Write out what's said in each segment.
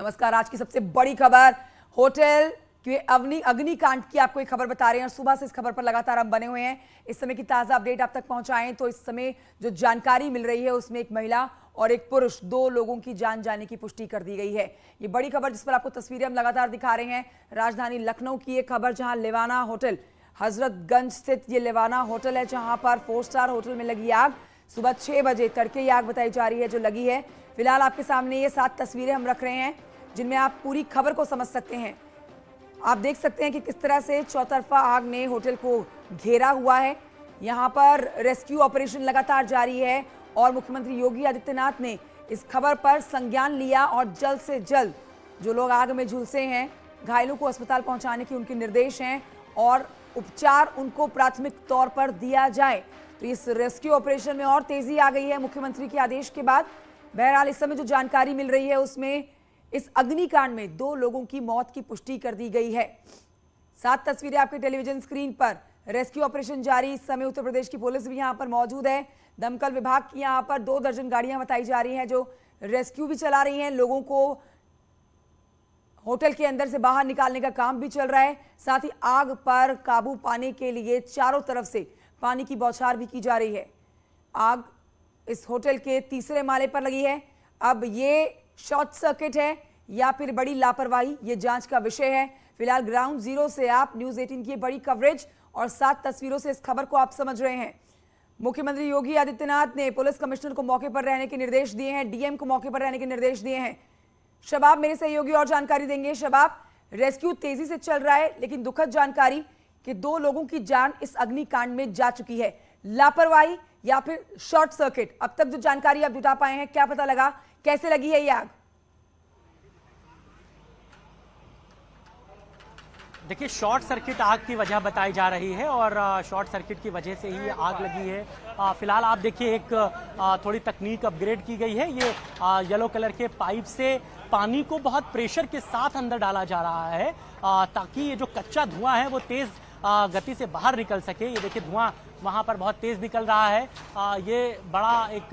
नमस्कार। आज की सबसे बड़ी खबर होटल के अग्निकांड की आपको एक खबर बता रहे हैं। सुबह से इस खबर पर लगातार हम बने हुए हैं। इस समय की ताजा अपडेट आप तक पहुंचाएं तो इस समय जो जानकारी मिल रही है उसमें एक महिला और एक पुरुष, 2 लोगों की जान जाने की पुष्टि कर दी गई है। ये बड़ी खबर जिस पर आपको तस्वीरें हम लगातार दिखा रहे हैं। राजधानी लखनऊ की एक खबर, जहां लेवाना होटल, हजरतगंज स्थित ये लेवाना होटल है, जहां पर 4 स्टार होटल में लगी आग। सुबह 6 बजे तड़के ये आग बताई जा रही है जो लगी है। फिलहाल आपके सामने ये 7 तस्वीरें हम रख रहे हैं जिनमें आप पूरी खबर को समझ सकते हैं। आप देख सकते हैं कि किस तरह से चौतरफा आग ने होटल को घेरा हुआ है। यहां पर रेस्क्यू ऑपरेशन लगातार जारी है और मुख्यमंत्री योगी आदित्यनाथ ने इस खबर पर संज्ञान लिया और जल्द से जल्द जो लोग आग में झुलसे हैं, घायलों को अस्पताल पहुंचाने के उनके निर्देश हैं और उपचार उनको प्राथमिक तौर पर दिया जाए। तो इस रेस्क्यू ऑपरेशन में और तेजी आ गई है मुख्यमंत्री के आदेश के बाद। बहरहाल इस समय जो जानकारी मिल रही है उसमें इस अग्निकांड में 2 लोगों की मौत की पुष्टि कर दी गई है। 7 तस्वीरें आपके टेलीविजन स्क्रीन पर। रेस्क्यू ऑपरेशन जारी। इस समय उत्तर प्रदेश की पुलिस भी यहां पर मौजूद है। दमकल विभाग की यहां पर 2 दर्जन गाड़ियां बताई जा रही हैं जो रेस्क्यू भी चला रही हैं। लोगों को होटल के अंदर से बाहर निकालने का काम भी चल रहा है। साथ ही आग पर काबू पाने के लिए चारों तरफ से पानी की बौछार भी की जा रही है। आग इस होटल के 3रे माले पर लगी है। अब ये शॉर्ट सर्किट है या फिर बड़ी लापरवाही, ये जांच का विषय है। फिलहाल ग्राउंड जीरो से आप न्यूज़ 18 की बड़ी कवरेज और 7 तस्वीरों से इस खबर को आप समझ रहे हैं। मुख्यमंत्री योगी आदित्यनाथ ने पुलिस कमिश्नर को मौके पर रहने के निर्देश दिए हैं, डीएम को मौके पर रहने के निर्देश दिए हैं। शबाब मेरे सहयोगी और जानकारी देंगे। शबाब, रेस्क्यू तेजी से चल रहा है लेकिन दुखद जानकारी कि 2 लोगों की जान इस अग्निकांड में जा चुकी है। लापरवाही या फिर शॉर्ट सर्किट, अब तक जो जानकारी आप जुटा पाए हैं, क्या पता लगा, कैसे लगी है ये आग? देखिए, शॉर्ट सर्किट आग की वजह बताई जा रही है और शॉर्ट सर्किट की वजह से ही आग लगी है। फिलहाल आप देखिए एक थोड़ी तकनीक अपग्रेड की गई है। ये येलो कलर के पाइप से पानी को बहुत प्रेशर के साथ अंदर डाला जा रहा है ताकि ये जो कच्चा धुआं है वो तेज गति से बाहर निकल सके। ये देखिए धुआं वहाँ पर बहुत तेज निकल रहा है। ये बड़ा एक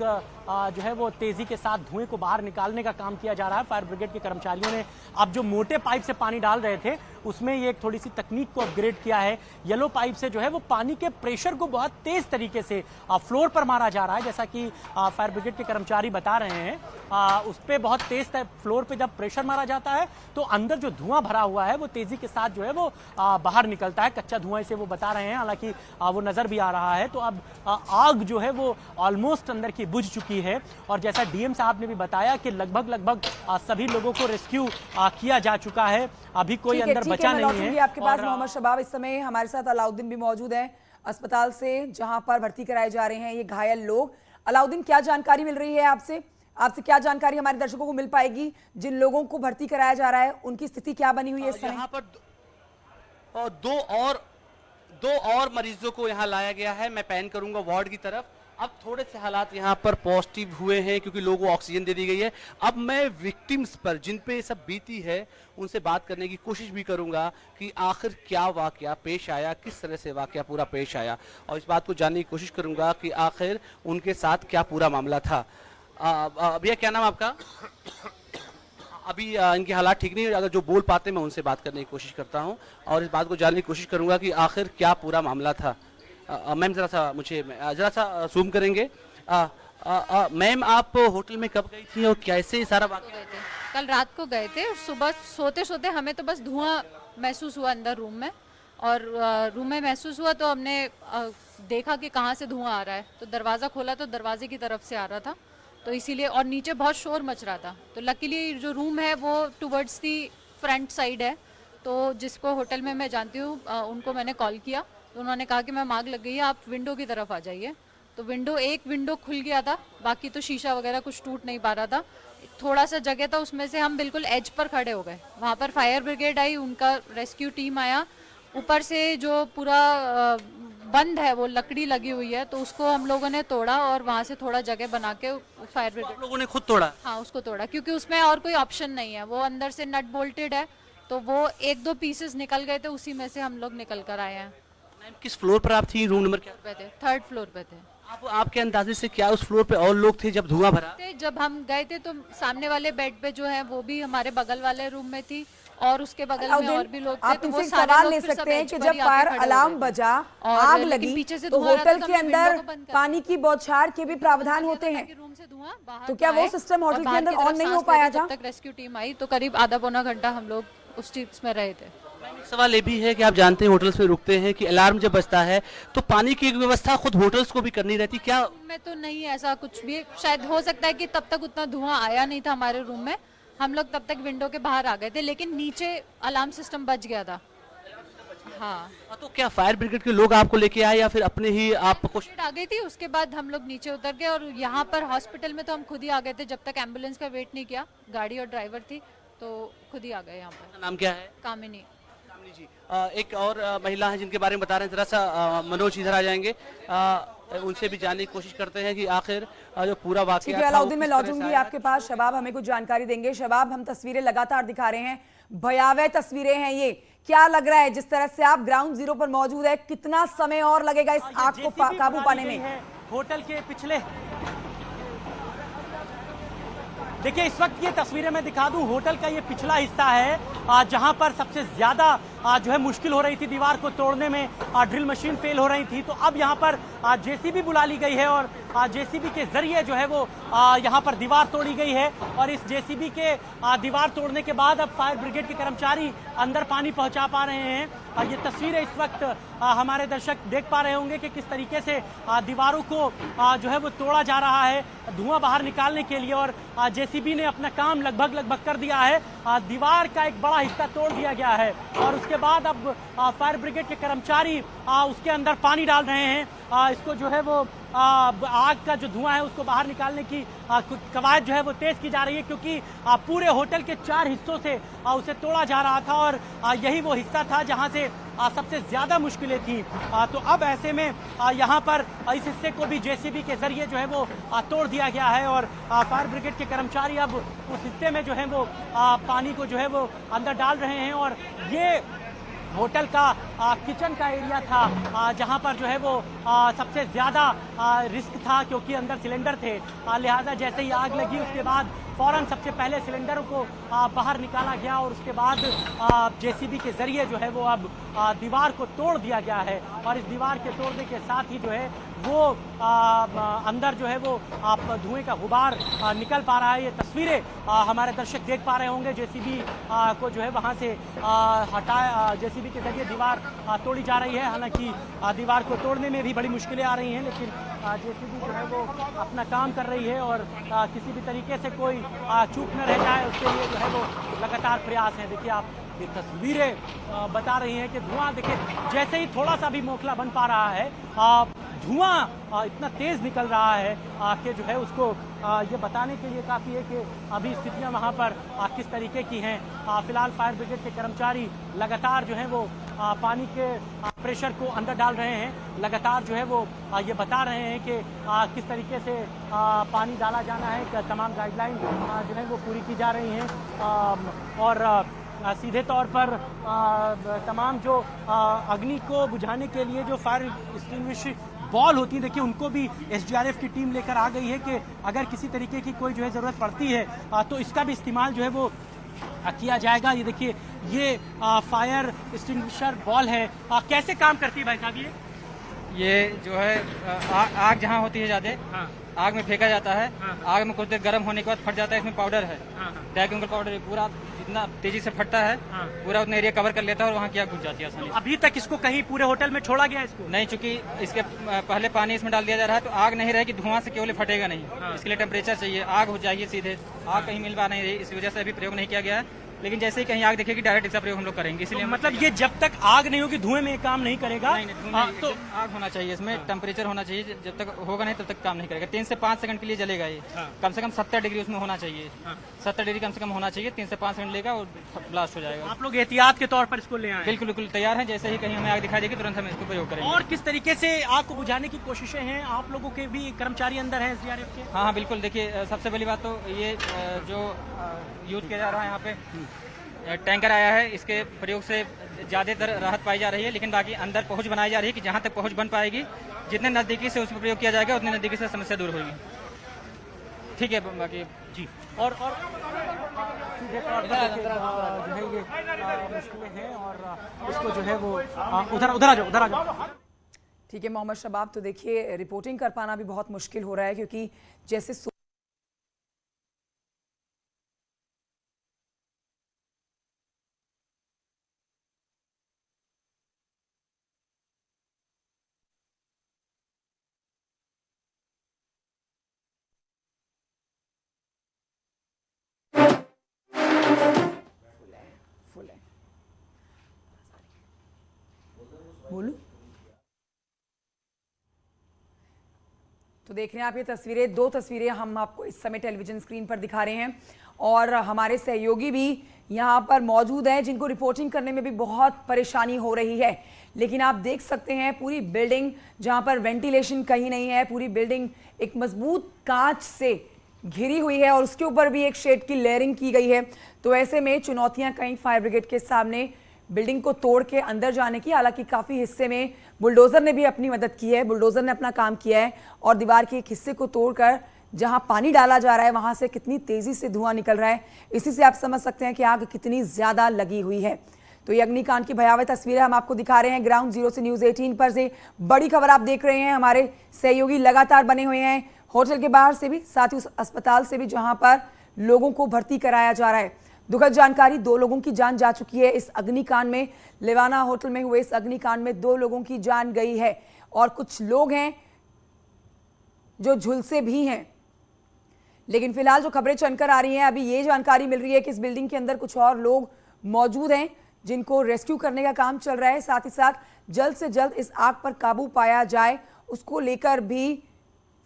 जो है वो तेजी के साथ धुएं को बाहर निकालने का काम किया जा रहा है। फायर ब्रिगेड के कर्मचारियों ने अब जो मोटे पाइप से पानी डाल रहे थे उसमें ये एक थोड़ी सी तकनीक को अपग्रेड किया है। येलो पाइप से जो है वो पानी के प्रेशर को बहुत तेज तरीके से फ्लोर पर मारा जा रहा है। जैसा कि फायर ब्रिगेड के कर्मचारी बता रहे हैं, उस पर बहुत तेज फ्लोर पे जब प्रेशर मारा जाता है तो अंदर जो धुआं भरा हुआ है वो तेजी के साथ जो है वो बाहर निकलता है। कच्चा धुआं इसे वो बता रहे हैं, हालांकि वो नजर भी आ रहा है। तो अब आग जो है वो ऑलमोस्ट अंदर की बुझ चुकी है और जैसा डीएम साहब ने भी बताया कि लगभग सभी लोगों को रेस्क्यू किया जा चुका है। अभी कोई अंदर बचा नहीं है। आपके पास मोहम्मद शबाब, इस समय हमारे साथ अलाउद्दीन भी मौजूद है अस्पताल से जहां पर भर्ती कराए जा रहे हैं ये घायल लोग। अलाउद्दीन, क्या जानकारी मिल रही है आपसे? क्या जानकारी हमारे दर्शकों को मिल पाएगी जिन लोगों को भर्ती कराया जा रहा है, उनकी स्थिति क्या बनी हुई है इस समय? यहाँ पर दो और मरीजों को यहाँ लाया गया है। मैं पैन करूंगा वार्ड की तरफ। अब थोड़े से हालात यहाँ पर पॉजिटिव हुए हैं क्योंकि लोगों को ऑक्सीजन दे दी गई है। अब मैं विक्टिम्स पर, जिन पे सब बीती है, उनसे बात करने की कोशिश भी करूंगा कि आखिर क्या वाकया पेश आया, किस तरह से वाकया पूरा पेश आया और इस बात को जानने की कोशिश करूंगा कि आखिर उनके साथ क्या पूरा मामला था। भैया, क्या नाम आपका? अभी इनके हालात ठीक नहीं है, अगर जो बोल पाते मैं उनसे बात करने की कोशिश करता हूं और इस बात को जानने की कोशिश करूंगा कि आखिर क्या पूरा मामला था। मैम जरा सा जूम करेंगे। मैम, आप होटल में कब गई थी और कैसे सारा वाकया? कल रात को गए थे और सुबह सोते सोते हमें तो बस धुआं महसूस हुआ अंदर रूम में, और रूम में महसूस हुआ तो हमने देखा कि कहाँ से धुआं आ रहा है, तो दरवाज़ा खोला तो दरवाजे की तरफ से आ रहा था, तो इसीलिए, और नीचे बहुत शोर मच रहा था। तो लकीली जो रूम है वो टुवर्ड्स दी फ्रंट साइड है, तो जिसको होटल में मैं जानती हूँ उनको मैंने कॉल किया तो उन्होंने कहा कि मैम आग लग गई है, आप विंडो की तरफ आ जाइए। तो एक विंडो खुल गया था, बाकी तो शीशा वगैरह कुछ टूट नहीं पा रहा था। थोड़ा सा जगह था उसमें से हम बिल्कुल एज पर खड़े हो गए। वहाँ पर फायर ब्रिगेड आई, उनका रेस्क्यू टीम आया। ऊपर से जो पूरा बंद है वो लकड़ी लगी हुई है, तो उसको हम लोगों ने तोड़ा और वहाँ से थोड़ा जगह बना के फायर ब्रिगेड लोगों ने खुद तोड़ा? हाँ, उसको तोड़ा क्योंकि उसमें और कोई ऑप्शन नहीं है। वो अंदर से नट बोल्टेड है, तो वो 1-2 पीसेस निकल गए थे, उसी में से हम लोग निकल कर आए हैं। किस फ्लोर पर आप थी? रूम नंबर क्या पे थे? 3rd फ्लोर पे थे। आपके अंदाजे से क्या उस फ्लोर पे और लोग थे जब धुआं भरा? जब हम गए थे तो सामने वाले बेड पे जो है वो भी हमारे बगल वाले रूम में थी और उसके बगल में और भी लोग थे। आप तो वो इनसे सारे सवाल लोग ले फिर सब सकते हैं edge कि पर जब ही आके फायर खड़े हो अलार्म गए। बजा, और आग लेकिन लगी, पीछे से तो धुआं आ रहा था होटल तो के हमने अंदर window को बंद कर पानी की बौछार के भी प्रावधान होते हैं। रूम से धुआं बाहर तो क्या वो आए सिस्टम और होटल के बाहर अंदर की तरफ ऑन नहीं हो सांस पाया लेते था? जब तक रेस्क्यू टीम आई तो करीब आधा पौना घंटा हम लोग उस चीज में रहे थे। सवाल ये भी है कि आप जानते हैं होटल्स में रुकते हैं कि अलार्म जब बजता है तो पानी की एक व्यवस्था खुद होटल्स को भी करनी रहती, क्या में तो नहीं ऐसा कुछ भी, शायद हो सकता है कि तब तक उतना धुआं आया नहीं था हमारे रूम में, हम लोग तब तक विंडो के बाहर आ गए थे, लेकिन नीचे अलार्म सिस्टम बच गया था। हाँ, तो क्या फायर ब्रिगेड के लोग आपको लेके आए या फिर अपने ही आप कुछ? आ गई थी, उसके बाद हम लोग नीचे उतर गए और यहाँ पर हॉस्पिटल में तो हम खुद ही आ गए थे, जब तक एम्बुलेंस का वेट नहीं किया, गाड़ी और ड्राइवर थी तो खुद ही आ गए यहाँ पर। नाम क्या है? कामिनी। जी, एक और महिला है जिनके बारे में बता रहे हैं, जरा सा मनोज इधर आ जाएंगे, उनसे भी जानने की कोशिश करते हैं कि आखिर जो पूरा ठीक वाकया है था वो अलाउद्दीन, मैं किस तरह से लौटूंगी आया। आपके पास। शबाब हमें कुछ जानकारी देंगे। शबाब, हम तस्वीरें लगातार दिखा रहे हैं, भयावह तस्वीरें हैं ये। क्या लग रहा है जिस तरह से आप ग्राउंड जीरो पर मौजूद है, कितना समय और लगेगा इस आग को काबू पाने में? होटल के पिछले, देखिए इस वक्त ये तस्वीरें मैं दिखा दूं, होटल का ये पिछला हिस्सा है जहां पर सबसे ज्यादा जो है मुश्किल हो रही थी दीवार को तोड़ने में, ड्रिल मशीन फेल हो रही थी, तो अब यहां पर जेसीबी बुला ली गई है और जेसीबी के जरिए जो है वो यहां पर दीवार तोड़ी गई है और इस जेसीबी के दीवार तोड़ने के बाद अब फायर ब्रिगेड के कर्मचारी अंदर पानी पहुंचा पा रहे हैं। ये तस्वीरें इस वक्त हमारे दर्शक देख पा रहे होंगे कि किस तरीके से दीवारों को जो है वो तोड़ा जा रहा है धुआं बाहर निकालने के लिए, और जेसीबी ने अपना काम लगभग कर दिया है। दीवार का एक बड़ा हिस्सा तोड़ दिया गया है और उसके बाद अब फायर ब्रिगेड के कर्मचारी उसके अंदर पानी डाल रहे हैं। इसको जो है वो आग का जो धुआं है उसको बाहर निकालने की कवायद जो है वो तेज की जा रही है, क्योंकि पूरे होटल के 4 हिस्सों से उसे तोड़ा जा रहा था और यही वो हिस्सा था जहां से सबसे ज्यादा मुश्किलें थी। तो अब ऐसे में यहाँ पर इस हिस्से को भी जेसीबी के जरिए जो है वो तोड़ दिया गया है और फायर ब्रिगेड के कर्मचारी अब उस हिस्से में जो है वो पानी को जो है वो अंदर डाल रहे हैं। और ये होटल का किचन का एरिया था जहां पर जो है वो सबसे ज़्यादा रिस्क था, क्योंकि अंदर सिलेंडर थे, लिहाजा जैसे ही आग लगी उसके बाद फौरन सबसे पहले सिलेंडरों को बाहर निकाला गया और उसके बाद जेसीबी के जरिए जो है वो अब दीवार को तोड़ दिया गया है और इस दीवार के तोड़ने के साथ ही जो है वो अंदर जो है वो धुएं का गुबार निकल पा रहा है। ये तस्वीरें हमारे दर्शक देख पा रहे होंगे, जेसीबी को जो है वहाँ से हटाया, जेसीबी के जरिए दीवार तोड़ी जा रही है। हालांकि दीवार को तोड़ने में भी बड़ी मुश्किलें आ रही हैं, लेकिन जेसीबी जो है वो अपना काम कर रही है और किसी भी तरीके से कोई चूक न रह जाए उसके लिए जो है वो लगातार प्रयास है। देखिए आप ये तस्वीरें बता रही हैं कि धुआं, देखिए जैसे ही थोड़ा सा भी मोखला बन पा रहा है धुआं इतना तेज निकल रहा है कि जो है उसको ये बताने के लिए काफ़ी है कि अभी स्थितियां वहां पर किस तरीके की हैं। फिलहाल फायर ब्रिगेड के कर्मचारी लगातार जो है वो पानी के प्रेशर को अंदर डाल रहे हैं, लगातार जो है वो ये बता रहे हैं कि किस तरीके से पानी डाला जाना है, तमाम गाइडलाइन जो है वो पूरी की जा रही हैं और सीधे तौर पर तमाम जो अग्नि को बुझाने के लिए जो फायर एक्सटिंग्विशर बॉल होती है, देखिए उनको भी एसडीआरएफ की टीम लेकर आ गई है कि अगर किसी तरीके की कोई जो है ज़रूरत पड़ती है तो इसका भी इस्तेमाल जो है वो किया जाएगा। ये देखिए ये फायर एक्सटिंग्विशर बॉल है, कैसे काम करती है भाई साहब? ये जो है आग जहाँ होती है ज़्यादा, आग में फेंका जाता है, आग में कुछ देर गर्म होने के बाद फट जाता है, इसमें पाउडर है, डाइकेमिकल पाउडर, पूरा जितना तेजी से फटता है पूरा उतना एरिया कवर कर लेता है और वहाँ की आग बुझ जाती है आसानी से। अभी तक इसको कहीं पूरे होटल में छोड़ा गया इसको नहीं, चूंकि इसके पहले पानी इसमें डाल दिया जा रहा है तो आग नहीं रहेगी, धुआं से केवल फटेगा नहीं, इसके लिए टेम्परेचर चाहिए, आग हो जाएगी सीधे, आग कहीं मिल पा नहीं रही, इस वजह से अभी प्रयोग नहीं किया गया है। लेकिन जैसे ही कहीं आग दिखेगी डायरेक्ट इसका प्रयोग हम लोग करेंगे, इसलिए तो मतलब ये जब तक आग नहीं होगी धुएं में काम नहीं करेगा। तो आग होना चाहिए, इसमें टेम्परेचर होना चाहिए, जब तक होगा नहीं तब तक काम नहीं करेगा। 3 से 5 सेकंड के लिए जलेगा ये, कम से कम 70 डिग्री उसमें होना चाहिए, 70 डिग्री कम से कम होना चाहिए, 3 से 5 सेकंड लेगा और ब्लास्ट हो जाएगा। आप लोग एहतियात के तौर पर इसको ले आए? बिल्कुल बिल्कुल तैयार है, जैसे ही कहीं हमें आग दिखाई देगी तुरंत हम इसको प्रयोग करेंगे। और किस तरीके से आग को बुझाने की कोशिशें हैं? आप लोगों के भी कर्मचारी अंदर हैं एसडीआरएफ के? हाँ बिल्कुल, देखिए सबसे पहली बात तो ये जो यूज किया जा रहा है यहाँ पे टैंकर आया है, इसके प्रयोग से ज़्यादातर राहत पाई जा रही है, लेकिन बाकी अंदर पहुंच बनाई जा रही है कि जहां तक पहुंच बन पाएगी जितने नज़दीकी से उसमें प्रयोग किया जाएगा उतनी नज़दीकी से समस्या दूर होगी। ठीक है, बाकी जी। और सीधे तौर पर जो है ये मुश्किलें हैं और इसको जो है वो उधर आ जाओ। ठीक है मोहम्मद शबाब, तो देखिए रिपोर्टिंग कर पाना भी बहुत मुश्किल हो रहा है क्योंकि जैसे बोलूं तो देख रहे हैं आप ये तस्वीरें, दो तस्वीरें हम आपको इस समय टेलीविजन स्क्रीन पर दिखा रहे हैं और हमारे सहयोगी भी यहाँ पर मौजूद हैं जिनको रिपोर्टिंग करने में भी बहुत परेशानी हो रही है। लेकिन आप देख सकते हैं पूरी बिल्डिंग जहाँ पर वेंटिलेशन कहीं नहीं है, पूरी बिल्डिंग एक मजबूत कांच से घिरी हुई है और उसके ऊपर भी एक शेड की लेयरिंग की गई है। तो ऐसे में चुनौतियां कहीं फायर ब्रिगेड के सामने बिल्डिंग को तोड़ के अंदर जाने की। हालांकि काफी हिस्से में बुलडोजर ने भी अपनी मदद की है, बुलडोजर ने अपना काम किया है और दीवार के एक हिस्से को तोड़कर जहां पानी डाला जा रहा है वहां से कितनी तेजी से धुआं निकल रहा है, इसी से आप समझ सकते हैं कि आग कितनी ज्यादा लगी हुई है। तो ये अग्निकांड की भयावह तस्वीरें हम आपको दिखा रहे हैं ग्राउंड जीरो से न्यूज 18 पर से बड़ी खबर आप देख रहे हैं। हमारे सहयोगी लगातार बने हुए हैं होटल के बाहर से भी, साथ ही उस अस्पताल से भी जहां पर लोगों को भर्ती कराया जा रहा है। दुखद जानकारी, 2 लोगों की जान जा चुकी है इस अग्निकांड में। लेवाना होटल में हुए इस अग्निकांड में 2 लोगों की जान गई है और कुछ लोग हैं जो झुलसे भी हैं। लेकिन फिलहाल जो खबरें चलकर आ रही हैं, अभी ये जानकारी मिल रही है कि इस बिल्डिंग के अंदर कुछ और लोग मौजूद हैं जिनको रेस्क्यू करने का काम चल रहा है। साथ ही साथ जल्द से जल्द इस आग पर काबू पाया जाए, उसको लेकर भी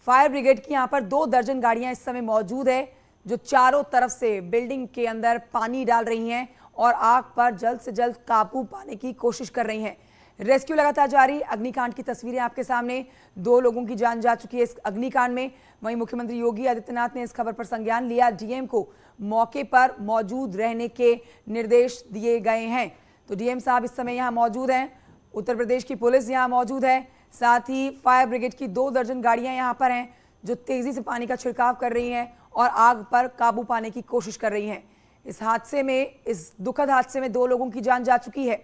फायर ब्रिगेड की यहाँ पर 2 दर्जन गाड़ियां इस समय मौजूद है जो चारों तरफ से बिल्डिंग के अंदर पानी डाल रही हैं और आग पर जल्द से जल्द काबू पाने की कोशिश कर रही हैं। रेस्क्यू लगातार जारी। अग्निकांड की तस्वीरें आपके सामने, 2 लोगों की जान जा चुकी है इस अग्निकांड में। वहीं मुख्यमंत्री योगी आदित्यनाथ ने इस खबर पर संज्ञान लिया, डीएम को मौके पर मौजूद रहने के निर्देश दिए गए हैं। तो डीएम साहब इस समय यहाँ मौजूद हैं, उत्तर प्रदेश की पुलिस यहाँ मौजूद है, साथ ही फायर ब्रिगेड की 2 दर्जन गाड़ियां यहाँ पर हैं जो तेजी से पानी का छिड़काव कर रही हैं और आग पर काबू पाने की कोशिश कर रही हैं। इस हादसे में, इस दुखद हादसे में 2 लोगों की जान जा चुकी है।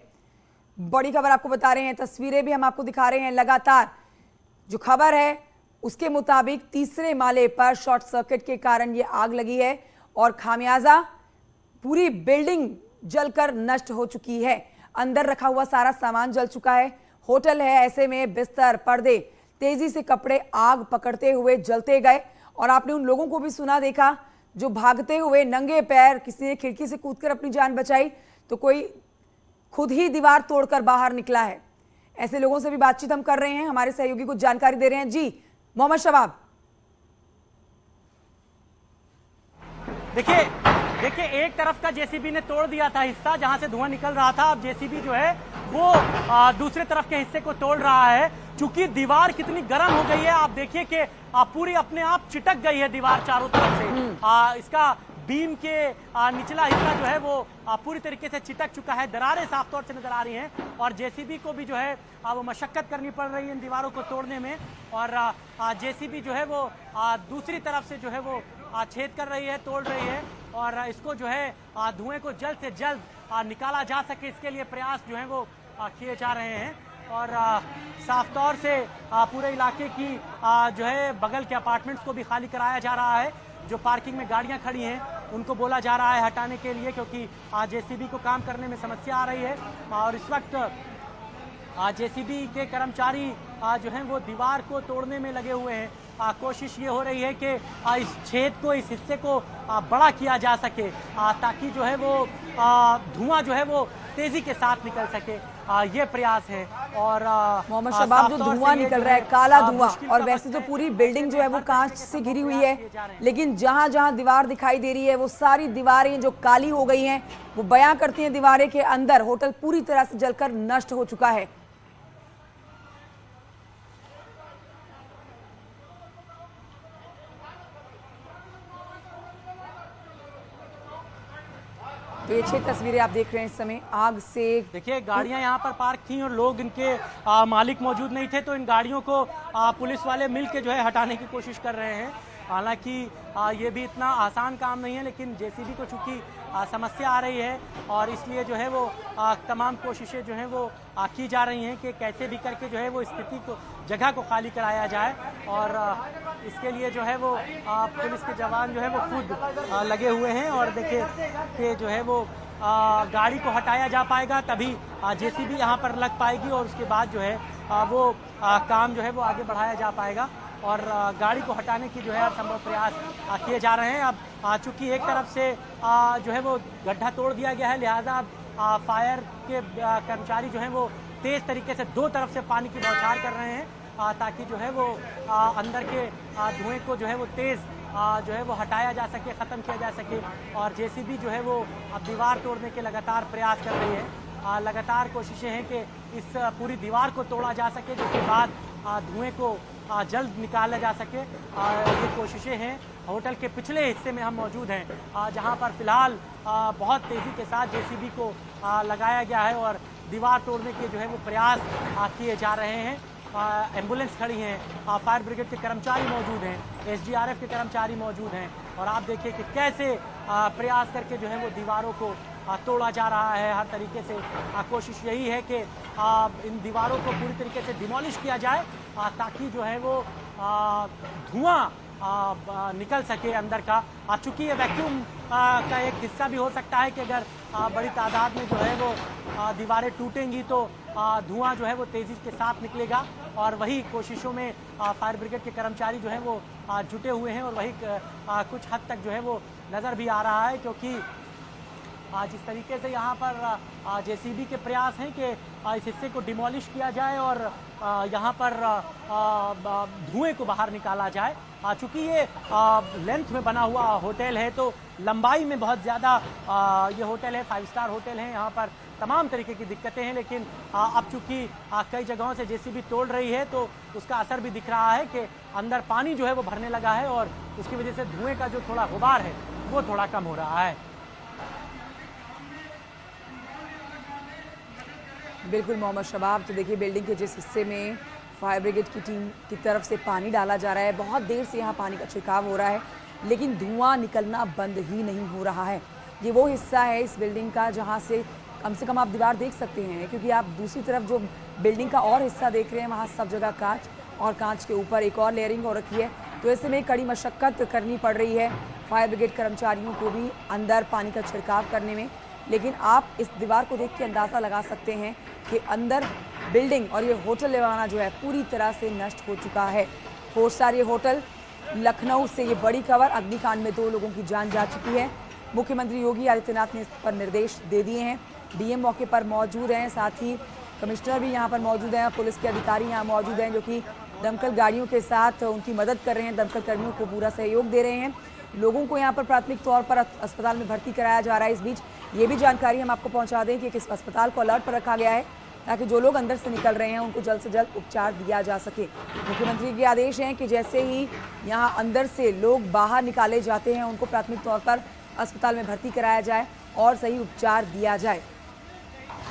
बड़ी खबर आपको बता रहे हैं, तस्वीरें भी हम आपको दिखा रहे हैं लगातार। जो खबर है उसके मुताबिक तीसरे माले पर शॉर्ट सर्किट के कारण ये आग लगी है और खामियाजा पूरी बिल्डिंग जलकर नष्ट हो चुकी है। अंदर रखा हुआ सारा सामान जल चुका है। होटल है, ऐसे में बिस्तर, पर्दे, तेजी से कपड़े आग पकड़ते हुए जलते गए और आपने उन लोगों को भी सुना देखा जो भागते हुए नंगे पैर, किसी ने खिड़की से कूदकर अपनी जान बचाई तो कोई खुद ही दीवार तोड़कर बाहर निकला है। ऐसे लोगों से भी बातचीत हम कर रहे हैं, हमारे सहयोगी कुछ जानकारी दे रहे हैं। जी मोहम्मद शबाब। देखिए एक तरफ का जेसीबी ने तोड़ दिया था हिस्सा जहां से धुआं निकल रहा था, अब जेसीबी जो है वो दूसरे तरफ के हिस्से को तोड़ रहा है। चूंकि दीवार कितनी गर्म हो गई है, आप देखिए कि पूरी अपने आप चिटक गई है दीवार चारों तरफ से। इसका बीम के निचला हिस्सा जो है वो पूरी तरीके से चिटक चुका है, दरारें साफ तौर से नजर आ रही हैं और जेसीबी को भी जो है वो मशक्कत करनी पड़ रही है इन दीवारों को तोड़ने में। और जेसीबी जो है वो दूसरी तरफ से जो है वो छेद कर रही है, तोड़ रही है और इसको जो है धुएं को जल्द से जल्द निकाला जा सके, इसके लिए प्रयास जो है वो किए जा रहे हैं। और साफ तौर से पूरे इलाके की जो है बगल के अपार्टमेंट्स को भी खाली कराया जा रहा है। जो पार्किंग में गाड़ियां खड़ी हैं उनको बोला जा रहा है हटाने के लिए, क्योंकि जेसीबी को काम करने में समस्या आ रही है और इस वक्त जेसीबी के कर्मचारी जो हैं वो दीवार को तोड़ने में लगे हुए हैं। कोशिश ये हो रही है कि इस छेद को, इस हिस्से को बड़ा किया जा सके ताकि जो है वो धुआं जो है वो तेजी के साथ निकल सके, ये प्रयास है। और मोहम्मद शबाब, जो धुआं निकल रहा है, काला धुआं, और वैसे तो पूरी बिल्डिंग जो है वो कांच से घिरी हुई है, लेकिन जहां जहां दीवार दिखाई दे रही है वो सारी दीवारें जो काली हो गई हैं वो बयां करती हैं दीवारें के अंदर होटल पूरी तरह से जलकर नष्ट हो चुका है। तो ये 6 तस्वीरें आप देख रहे हैं इस समय आग से। देखिए गाड़ियां यहाँ पर पार्क थी और लोग इनके मालिक मौजूद नहीं थे, तो इन गाड़ियों को पुलिस वाले मिल के जो है हटाने की कोशिश कर रहे हैं। हालांकि ये भी इतना आसान काम नहीं है, लेकिन जेसीबी को चूंकि समस्या आ रही है और इसलिए जो है वो तमाम कोशिशें जो हैं वो की जा रही हैं कि कैसे भी करके जो है वो स्थिति को, जगह को खाली कराया जाए। और इसके लिए जो है वो पुलिस के जवान जो है वो खुद लगे हुए हैं और देखिए कि जो है वो गाड़ी को हटाया जा पाएगा, तभी जेसीबी यहाँ पर लग पाएगी और उसके बाद जो है वो काम जो है वो आगे बढ़ाया जा पाएगा। और गाड़ी को हटाने की जो है हर संभव प्रयास किए जा रहे हैं। अब चूंकि एक तरफ से जो है वो गड्ढा तोड़ दिया गया है, लिहाजा अब फायर के कर्मचारी जो हैं वो तेज़ तरीके से दो तरफ से पानी की बौछार कर रहे हैं ताकि जो है वो अंदर के धुएं को जो है वो तेज़ जो है वो हटाया जा सके, ख़त्म किया जा सके। और जेसीबी जो है वो अब दीवार तोड़ने के लगातार प्रयास कर रही है। लगातार कोशिशें हैं कि इस पूरी दीवार को तोड़ा जा सके, जिसके बाद धुएं को जल्द निकाला जा सके। ये कोशिशें हैं। होटल के पिछले हिस्से में हम मौजूद हैं जहां पर फिलहाल बहुत तेज़ी के साथ जेसीबी को लगाया गया है और दीवार तोड़ने के जो है वो प्रयास किए जा रहे हैं। एम्बुलेंस खड़ी हैं, फायर ब्रिगेड के कर्मचारी मौजूद हैं, एसडीआरएफ के कर्मचारी मौजूद हैं और आप देखिए कि कैसे प्रयास करके जो है वो दीवारों को तोड़ा जा रहा है। हर तरीके से कोशिश यही है कि इन दीवारों को पूरी तरीके से डिमोलिश किया जाए ताकि जो है वो धुआं निकल सके अंदर का। चूँकि ये वैक्यूम का एक हिस्सा भी हो सकता है कि अगर बड़ी तादाद में जो है वो दीवारें टूटेंगी तो धुआं जो है वो तेज़ी के साथ निकलेगा। और वही कोशिशों में फायर ब्रिगेड के कर्मचारी जो हैं वो जुटे हुए हैं और वही कुछ हद तक जो है वो नज़र भी आ रहा है, क्योंकि जिस तरीके से यहाँ पर जेसीबी के प्रयास हैं कि इस हिस्से को डिमोलिश किया जाए और यहाँ पर धुएं को बाहर निकाला जाए। चूँकि ये लेंथ में बना हुआ होटल है तो लंबाई में बहुत ज़्यादा ये होटल है, 5 स्टार होटल है, यहाँ पर तमाम तरीके की दिक्कतें हैं। लेकिन अब चूँकि कई जगहों से जेसीबी तोड़ रही है तो उसका असर भी दिख रहा है कि अंदर पानी जो है वो भरने लगा है और उसकी वजह से धुएँ का जो थोड़ा गुबार है वो थोड़ा कम हो रहा है। बिल्कुल मोहम्मद शबाब, तो देखिए बिल्डिंग के जिस हिस्से में फायर ब्रिगेड की टीम की तरफ से पानी डाला जा रहा है, बहुत देर से यहाँ पानी का छिड़काव हो रहा है लेकिन धुआं निकलना बंद ही नहीं हो रहा है। ये वो हिस्सा है इस बिल्डिंग का जहाँ से कम आप दीवार देख सकते हैं, क्योंकि आप दूसरी तरफ जो बिल्डिंग का और हिस्सा देख रहे हैं वहाँ सब जगह कांच और कांच के ऊपर एक और लेयरिंग हो रखी है। तो ऐसे में कड़ी मशक्क़त करनी पड़ रही है फायर ब्रिगेड कर्मचारियों को भी अंदर पानी का छिड़काव करने में। लेकिन आप इस दीवार को देख के अंदाज़ा लगा सकते हैं कि अंदर बिल्डिंग और ये होटल लेवाना जो है पूरी तरह से नष्ट हो चुका है। 4 स्टार ये होटल, लखनऊ से ये बड़ी खबर, अग्निकांड में 2 लोगों की जान जा चुकी है। मुख्यमंत्री योगी आदित्यनाथ ने इस पर निर्देश दे दिए हैं। डीएम मौके पर मौजूद हैं, साथ ही कमिश्नर भी यहाँ पर मौजूद हैं, पुलिस के अधिकारी यहाँ मौजूद हैं जो कि दमकल गाड़ियों के साथ उनकी मदद कर रहे हैं, दमकल कर्मियों को पूरा सहयोग दे रहे हैं। लोगों को यहाँ पर प्राथमिक तौर पर अस्पताल में भर्ती कराया जा रहा है। इस बीच ये भी जानकारी हम आपको पहुँचा दें कि किस अस्पताल को अलर्ट पर रखा गया है ताकि जो लोग अंदर से निकल रहे हैं उनको जल्द से जल्द उपचार दिया जा सके। मुख्यमंत्री के आदेश हैं कि जैसे ही यहाँ अंदर से लोग बाहर निकाले जाते हैं उनको प्राथमिक तौर पर अस्पताल में भर्ती कराया जाए और सही उपचार दिया जाए।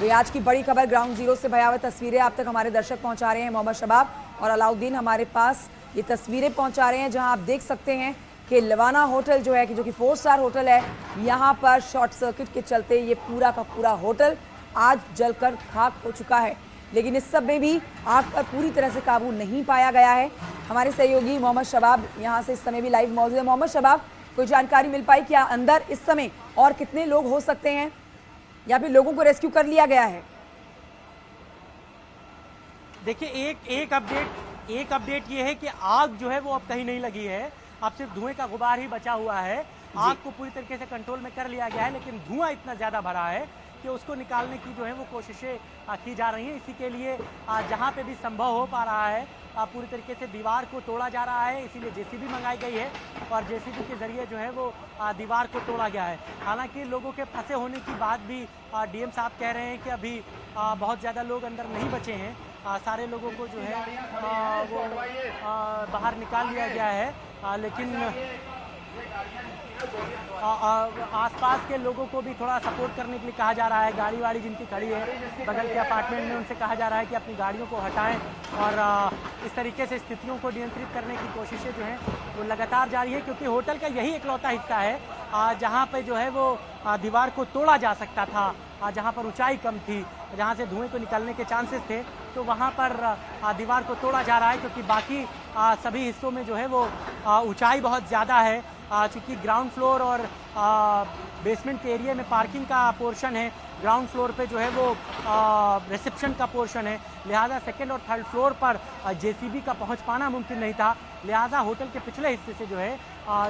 तो आज की बड़ी खबर ग्राउंड जीरो से भयावह तस्वीरें आप तक हमारे दर्शक पहुंचा रहे हैं। मोहम्मद शबाब और अलाउद्दीन हमारे पास ये तस्वीरें पहुंचा रहे हैं जहां आप देख सकते हैं कि लवाना होटल जो है कि जो कि 4 स्टार होटल है, यहाँ पर शॉर्ट सर्किट के चलते ये पूरा का पूरा होटल आज जलकर खाक हो चुका है। लेकिन इस सब में भी आग पर पूरी तरह से काबू नहीं पाया गया है। हमारे सहयोगी मोहम्मद शबाब यहाँ से इस समय भी लाइव मौजूद है। मोहम्मद शबाब, कोई जानकारी मिल पाई क्या अंदर इस समय और कितने लोग हो सकते हैं या फिर लोगों को रेस्क्यू कर लिया गया है? देखिए एक अपडेट ये है कि आग जो है वो अब कहीं नहीं लगी है, अब सिर्फ धुएं का गुबार ही बचा हुआ है। आग को पूरी तरीके से कंट्रोल में कर लिया गया है, लेकिन धुआं इतना ज़्यादा भरा है कि उसको निकालने की जो है वो कोशिशें की जा रही हैं। इसी के लिए जहाँ पे भी संभव हो पा रहा है पूरी तरीके से दीवार को तोड़ा जा रहा है, इसीलिए जेसीबी मंगाई गई है और जेसीबी के ज़रिए जो है वो दीवार को तोड़ा गया है। हालांकि लोगों के फंसे होने की बात भी डीएम साहब कह रहे हैं कि अभी बहुत ज़्यादा लोग अंदर नहीं बचे हैं, सारे लोगों को जो है वो बाहर निकाल लिया गया है। लेकिन आसपास के लोगों को भी थोड़ा सपोर्ट करने के लिए कहा जा रहा है। गाड़ी वाड़ी जिनकी खड़ी है बगल के अपार्टमेंट में, उनसे कहा जा रहा है कि अपनी गाड़ियों को हटाएं और इस तरीके से स्थितियों को नियंत्रित करने की कोशिशें जो हैं वो लगातार जारी है, क्योंकि होटल का यही इकलौता हिस्सा है जहाँ पे जो है वो दीवार को तोड़ा जा सकता था, जहाँ पर ऊंचाई कम थी, जहाँ से धुएं को निकलने के चांसेस थे, तो वहाँ पर दीवार को तोड़ा जा रहा है, क्योंकि बाकी सभी हिस्सों में जो है वो ऊंचाई बहुत ज़्यादा है। चूँकि ग्राउंड फ्लोर और बेसमेंट के एरिया में पार्किंग का पोर्शन है, ग्राउंड फ्लोर पे जो है वो रिसेप्शन का पोर्शन है, लिहाजा सेकंड और थर्ड फ्लोर पर जेसीबी का पहुंच पाना मुमकिन नहीं था। लिहाजा होटल के पिछले हिस्से से जो है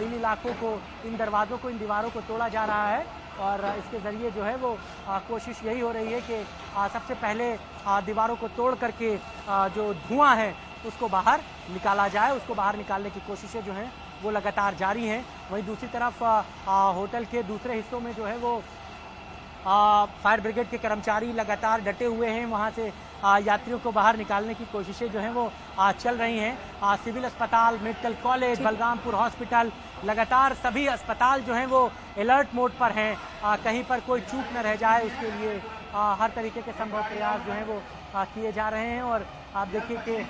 इन इलाकों को, इन दरवाज़ों को, इन दीवारों को तोड़ा जा रहा है और इसके ज़रिए जो है वो कोशिश यही हो रही है कि सबसे पहले दीवारों को तोड़ करके जो धुआं है उसको बाहर निकाला जाए। उसको बाहर निकालने की कोशिशें जो हैं वो लगातार जारी हैं। वहीं दूसरी तरफ होटल के दूसरे हिस्सों में जो है वो फायर ब्रिगेड के कर्मचारी लगातार डटे हुए हैं, वहाँ से यात्रियों को बाहर निकालने की कोशिशें जो हैं वो चल रही हैं। सिविल अस्पताल, मेडिकल कॉलेज, बलरामपुर हॉस्पिटल, लगातार सभी अस्पताल जो हैं वो अलर्ट मोड पर हैं। कहीं पर कोई चूक न रह जाए उसके लिए हर तरीके के संभव प्रयास जो हैं वो किए जा रहे हैं और आप देखिए कि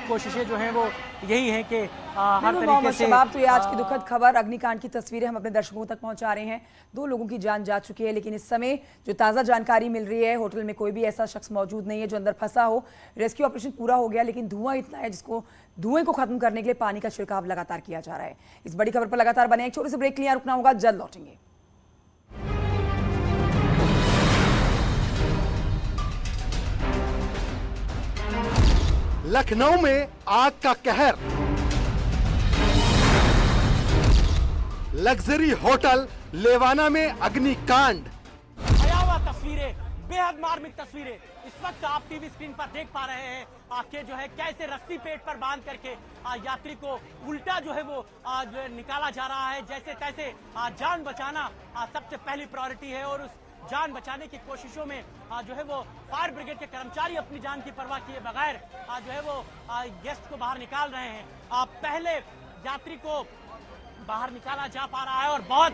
कोशिशें जो हैं वो यही हैं कि हर तरीके से शबाब, तो ये आज की दुखद खबर, अग्निकांड की तस्वीरें हम अपने दर्शकों तक पहुंचा रहे हैं। 2 लोगों की जान जा चुकी है, लेकिन इस समय जो ताज़ा जानकारी मिल रही है, होटल में कोई भी ऐसा शख्स मौजूद नहीं है जो अंदर फंसा हो। रेस्क्यू ऑपरेशन पूरा हो गया, लेकिन धुआं इतना है जिसको धुएं को खत्म करने के लिए पानी का छिड़काव लगातार किया जा रहा है। इस बड़ी खबर पर लगातार बने, एक छोटे से ब्रेक के लिए रुकना होगा, जल्द लौटेंगे। लखनऊ में आग का कहर, लग्जरी होटल लेवाना में अग्निकांड। भयावह तस्वीरें, बेहद मार्मिक तस्वीरें इस वक्त आप टीवी स्क्रीन पर देख पा रहे हैं कि जो है कैसे रस्सी पेट पर बांध करके यात्री को उल्टा जो है वो निकाला जा रहा है। जैसे तैसे जान बचाना सबसे पहली प्रायोरिटी है और उस जान बचाने की कोशिशों में जो है वो फायर ब्रिगेड के कर्मचारी अपनी जान की परवाह किए बगैर जो है वो गेस्ट को बाहर निकाल रहे हैं। पहले यात्री को बाहर निकाला जा पा रहा है और बहुत